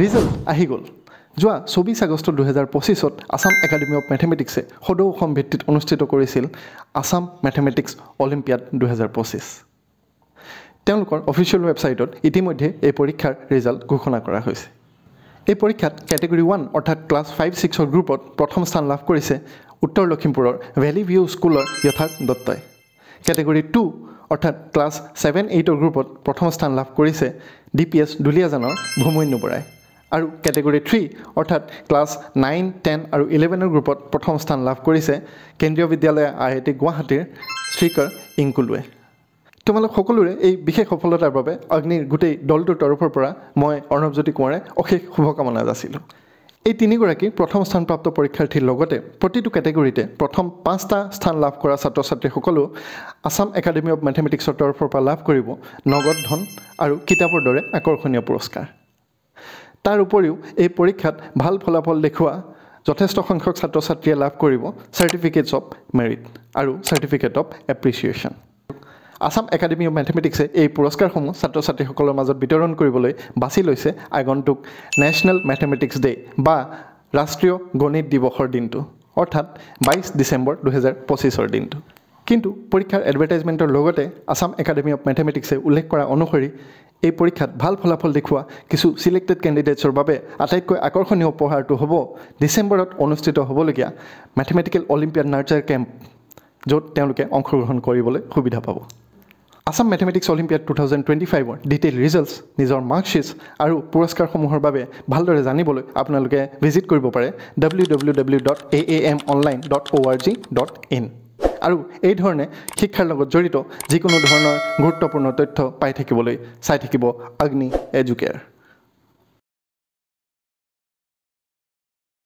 result আহি গ'ল যোৱা 24 আগষ্ট 2025 আসাম একাডেমি অফ মেথমেটিক্সে সদৌ অসম ভিত্তিত অনুষ্ঠিত কৰিছিল আসাম মেথমেটিক্স অলিম্পিয়াড 2025 তেওঁলোকৰ অফিচিয়েল ৱেবছাইটত ইতিমধ্যে এই পৰীক্ষাৰ ৰিজাল্ট ঘোষণা কৰা হৈছে এই পৰীক্ষাত ক্যাটেগৰী 1 অৰ্থাৎ ক্লাছ 5-6 ৰ গ্ৰুপত প্ৰথম স্থান লাভ কৰিছে উত্তৰ লখিমপুৰৰ ভ্যালি ভিউ স্কুলৰ যথাৰ্থ দত্তই ক্যাটেগৰী 2 অৰ্থাৎ ক্লাছ 7-8 ৰ গ্ৰুপত প্ৰথম স্থান লাভ কৰিছে ডিপিএছ দুলিয়াজানৰ ভূমন্যু বৰাই আৰু ক্যাটেগৰী 3 অৰ্থাৎ ক্লাছ 9-10 আৰু 11 ৰ গ্ৰুপত প্ৰথম স্থান লাভ কৰিছে কেন্দ্ৰীয় বিদ্যালয় আইআইটি গুৱাহাটীৰ শ্ৰীকৰ ইংকুলুৱে তোমালোক সকলোৰে এই বিশেষ সফলতাৰ বাবে অগ্নিৰ গোটেই দলটোৰ তৰফৰ পৰা মই অৰ্ণৱজ্যোতি কুমাৰে অশেষ শুভকামনা যাচিলোঁ এই তিনিগৰাকী প্ৰথম স্থানপ্ৰাপ্ত পৰীক্ষাৰ্থীৰ লগতে প্ৰতিটো ক্যাটেগৰীতে প্ৰথম 5টা স্থান লাভ কৰা ছাত্ৰ-ছাত্ৰীসকলো আসাম একাডেমি অফ মেথমেটিক্সৰ তৰফৰ পৰা লাভ কৰিব নগদ ধন আৰু কিতাপৰ দৰে আকৰ্ষণীয় পুৰস্কাৰ তাৰ উপৰিও এই পৰীক্ষাত ভাল ফলাফল দেখুৱা যথেষ্ট সংখ্যক ছাত্ৰ-ছাত্ৰীয়ে লাভ কৰিব সাৰ্টিফিকেটছ অফ মেৰিট আৰু certificate of appreciation Assam academy of মেথমেটিক্সে এই পুৰস্কাৰসমূহ ছাত্ৰ-ছাত্ৰীসকলৰ মাজত বিতৰণ কৰিবলৈ বাছি লৈছে আগন্তুক নেশ্যনেল মেথমেটিক্স ডে বা ৰাষ্ট্ৰীয় গণিত দিৱসৰ দিনটো অৰ্থাৎ 22 ডিচেম্বৰ 2025 দিনটো কিন্তু পৰীক্ষাৰ এডভাৰটাইজমেণ্টৰ লগতে আসাম একাডেমি অফ মেথমেটিক্সে উল্লেখ কৰা অনুসৰি এই পৰীক্ষাত ভাল ফলাফল দেখুৱা কিছু সিলেক্টেড ক্যান্ডিডেটছৰ বাবে আটাইতকৈ আকৰ্ষণীয় উপহাৰটো হ'ব ডিসেম্বৰত অনুষ্ঠিত হ'বলগীয়া মেথমেটিক্যাল অলিম্পিয়াড নাৰ্চাৰ কেম্প য'ত তেওঁলোকে অংশগ্ৰহণ কৰিবলৈ সুবিধা পাব আসাম মেথমেটিক্স অলিম্পিয়াড 2025 ৰ ডিটেইল ৰিজাল্টছ নিজৰ মাৰ্কশ্বিটছ আৰু পুৰস্কাৰসমূহৰ বাবে ভালদৰে জানিবলৈ আপোনালোকে ভিজিট কৰিব পাৰে www.aamonline.org.in আৰু এই ধৰণে শিক্ষাৰ লগত জড়িত যিকোনো ধৰণৰ গুৰুত্বপূৰ্ণ তথ্য পাই থাকিবলৈ চাই থাকিব অগ্নি এডুকেয়াৰ